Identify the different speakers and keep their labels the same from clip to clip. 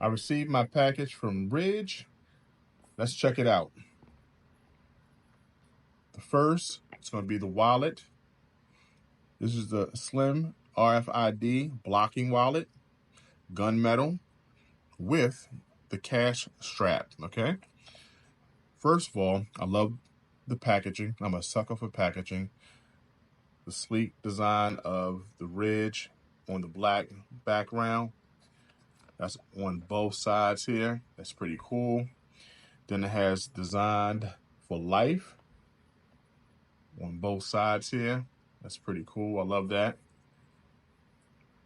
Speaker 1: I received my package from Ridge. Let's check it out. The first, it's going to be the wallet. This is the slim RFID blocking wallet, gunmetal, with the cash strap, okay? First of all, I love the packaging. I'm a sucker for packaging. The sleek design of the Ridge on the black background. That's on both sides here. That's pretty cool. Then it has designed for life on both sides here. That's pretty cool. I love that.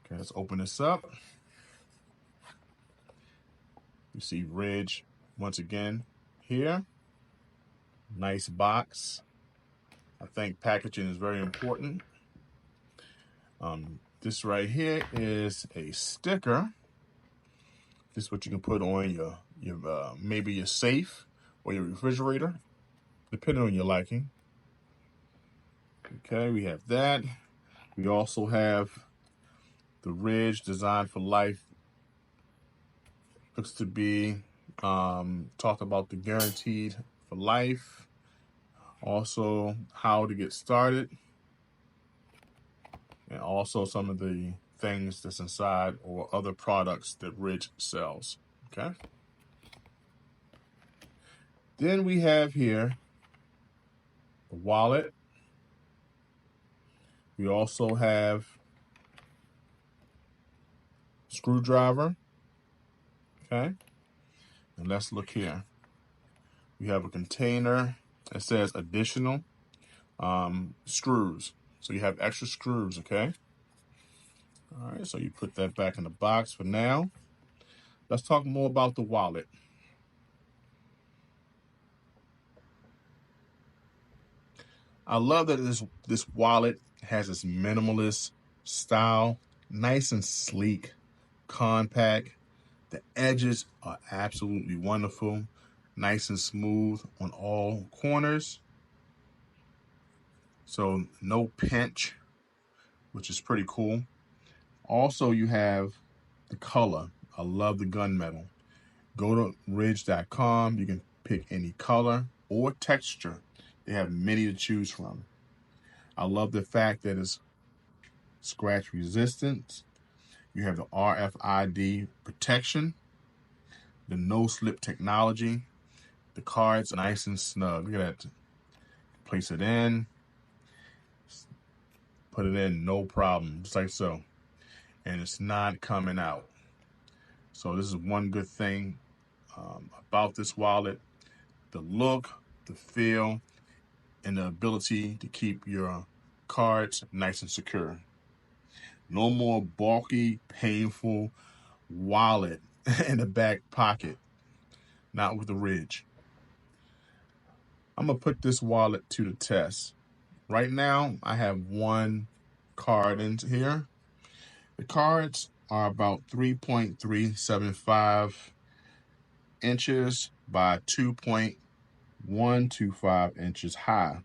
Speaker 1: Okay, let's open this up. You see Ridge once again here. Nice box. I think packaging is very important. This right here is a sticker. This is what you can put on your maybe your safe or your refrigerator, depending on your liking. Okay, we have that. We also have the Ridge Design for Life. Looks to be talk about the guaranteed for life. Also, how to get started. And also some of the things that's inside or other products that Ridge sells. Okay. Then we have here the wallet. We also have screwdriver. Okay. And let's look here. We have a container. It says additional screws. So you have extra screws, okay? All right, so you put that back in the box for now. Let's talk more about the wallet. I love that this wallet has this minimalist style, nice and sleek, compact. The edges are absolutely wonderful, nice and smooth on all corners. So no pinch, which is pretty cool. Also, you have the color. I love the gunmetal. Go to ridge.com. You can pick any color or texture. They have many to choose from. I love the fact that it's scratch resistant. You have the RFID protection, the no slip technology. The card's nice and snug. Look at that. Place it in, put it in, no problem, just like so. And it's not coming out. So this is one good thing about this wallet: the look, the feel, and the ability to keep your cards nice and secure. No more bulky, painful wallet in the back pocket. Not with the Ridge. I'm gonna put this wallet to the test. Right now, I have one card in here. The cards are about 3.375 inches by 2.125 inches high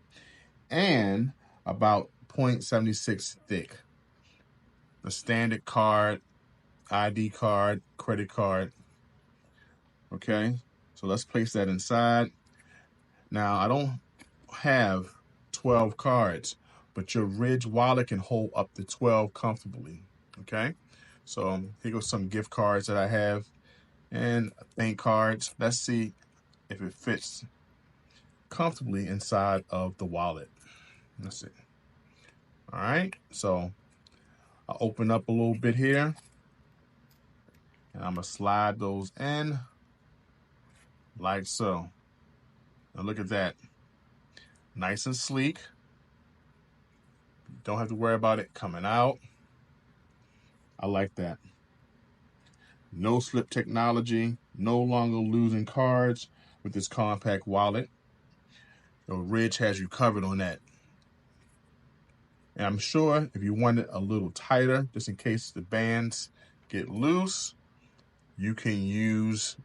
Speaker 1: and about 0.76 thick. The standard card, ID card, credit card. Okay, so let's place that inside. Now, I don't have 12 cards, but your Ridge wallet can hold up to 12 comfortably. Okay, so here goes some gift cards that I have and thank cards. Let's see if it fits comfortably inside of the wallet. Let's see. All right, so I'll open up a little bit here and I'm gonna slide those in like so. Now look at that. Nice and sleek. Don't have to worry about it coming out. I like that. No slip technology, no longer losing cards with this compact wallet. The Ridge has you covered on that. And I'm sure if you want it a little tighter, just in case the bands get loose, you can use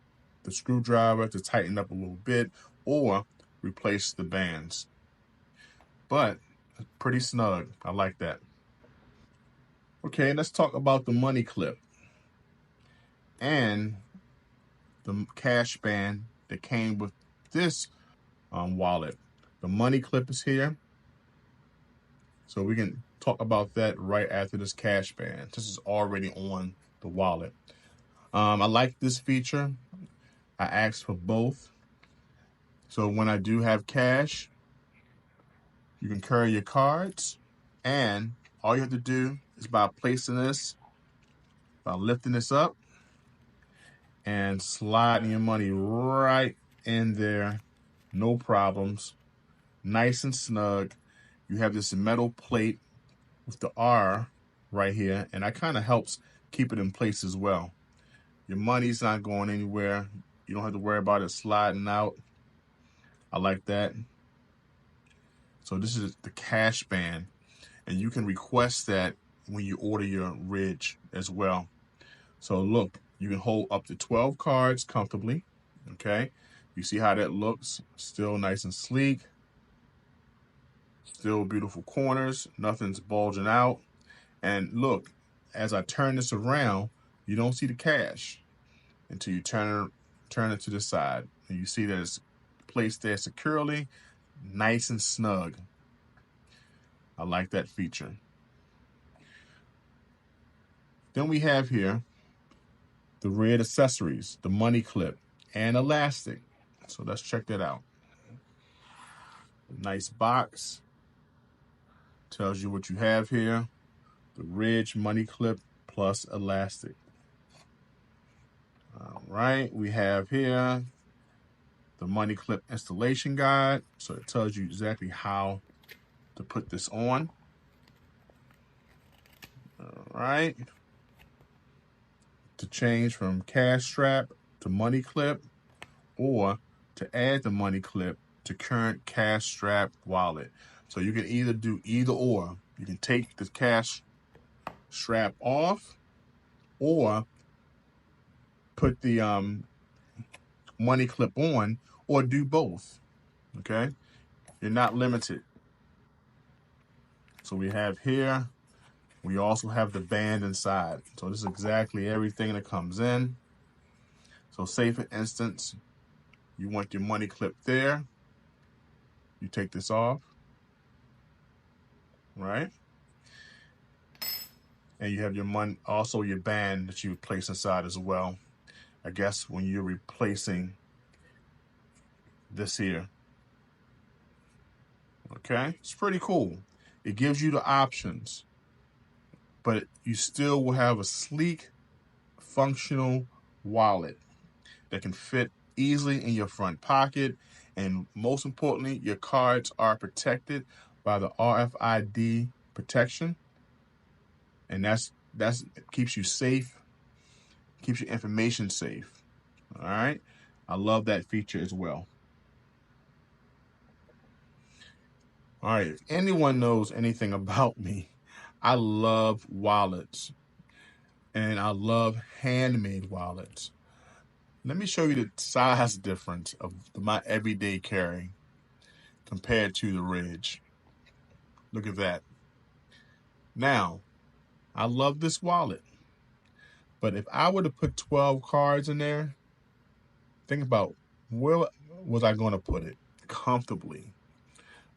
Speaker 1: the screwdriver to tighten up a little bit or replace the bands. But pretty snug. I like that. Okay, let's talk about the money clip. And the cash band that came with this wallet. The money clip is here, so we can talk about that right after this cash band. This is already on the wallet. I like this feature. I asked for both. So when I do have cash, you can carry your cards, and all you have to do is by placing this, by lifting this up and sliding your money right in there, no problems, nice and snug. You have this metal plate with the R right here, and that kind of helps keep it in place as well. Your money's not going anywhere. You don't have to worry about it sliding out. I like that. So this is the cash band, and you can request that when you order your Ridge as well. So look, you can hold up to 12 cards comfortably, okay? You see how that looks? Still nice and sleek. Still beautiful corners. Nothing's bulging out. And look, as I turn this around, you don't see the cash until you turn it to the side. And you see that it's placed there securely, nice and snug. I like that feature. Then we have here the red accessories, the money clip, and elastic. So let's check that out. Nice box. Tells you what you have here. The Ridge money clip plus elastic. All right, we have here the money clip installation guide. So it tells you exactly how to put this on. All right. To change from cash strap to money clip, or to add the money clip to current cash strap wallet. So you can either do either or. You can take the cash strap off or put the money clip on, or do both, okay? You're not limited. So we have here, we also have the band inside. So this is exactly everything that comes in. So say for instance, you want your money clip there. You take this off, right? And you have your money, also your band that you would place inside as well. I guess when you're replacing this here. Okay, it's pretty cool. It gives you the options, but you still will have a sleek, functional wallet that can fit easily in your front pocket. And most importantly, your cards are protected by the RFID protection. And that's keeps you safe, keeps your information safe. All right. I love that feature as well. All right. If anyone knows anything about me, I love wallets, and I love handmade wallets. Let me show you the size difference of my everyday carry compared to the Ridge. Look at that. Now, I love this wallet, but if I were to put 12 cards in there, think about where was I going to put it comfortably.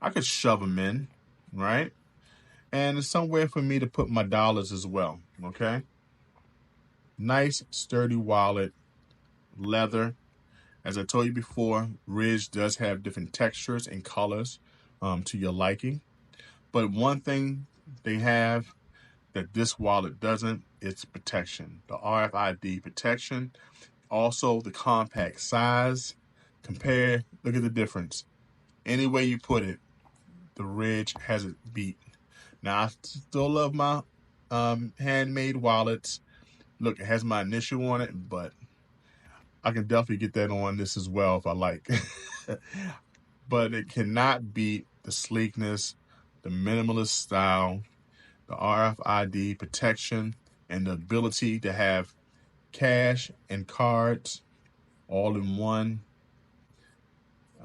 Speaker 1: I could shove them in, right? And it's somewhere for me to put my dollars as well, okay? Nice, sturdy wallet, leather. As I told you before, Ridge does have different textures and colors to your liking. But one thing they have that this wallet doesn't, it's protection. The RFID protection. Also, the compact size. Look at the difference. Any way you put it, the Ridge has it beat. Now, I still love my handmade wallets. Look, it has my initial on it, but I can definitely get that on this as well if I like. But it cannot beat the sleekness, the minimalist style, the RFID protection, and the ability to have cash and cards all in one.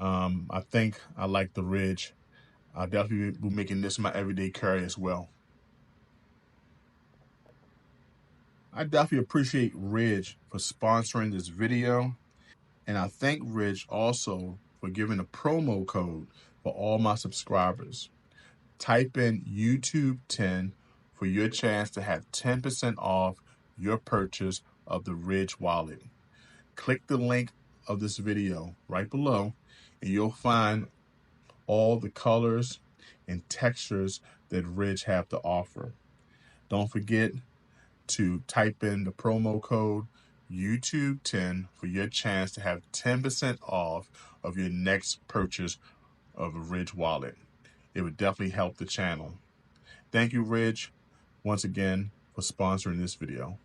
Speaker 1: I think I like the Ridge. I'll definitely be making this my everyday carry as well. I definitely appreciate Ridge for sponsoring this video. And I thank Ridge also for giving a promo code for all my subscribers. Type in YouTube 10 for your chance to have 10% off your purchase of the Ridge wallet. Click the link of this video right below and you'll find all the colors and textures that Ridge have to offer. Don't forget to type in the promo code YouTube10 for your chance to have 10% off of your next purchase of a Ridge wallet. It would definitely help the channel. Thank you, Ridge, once again for sponsoring this video.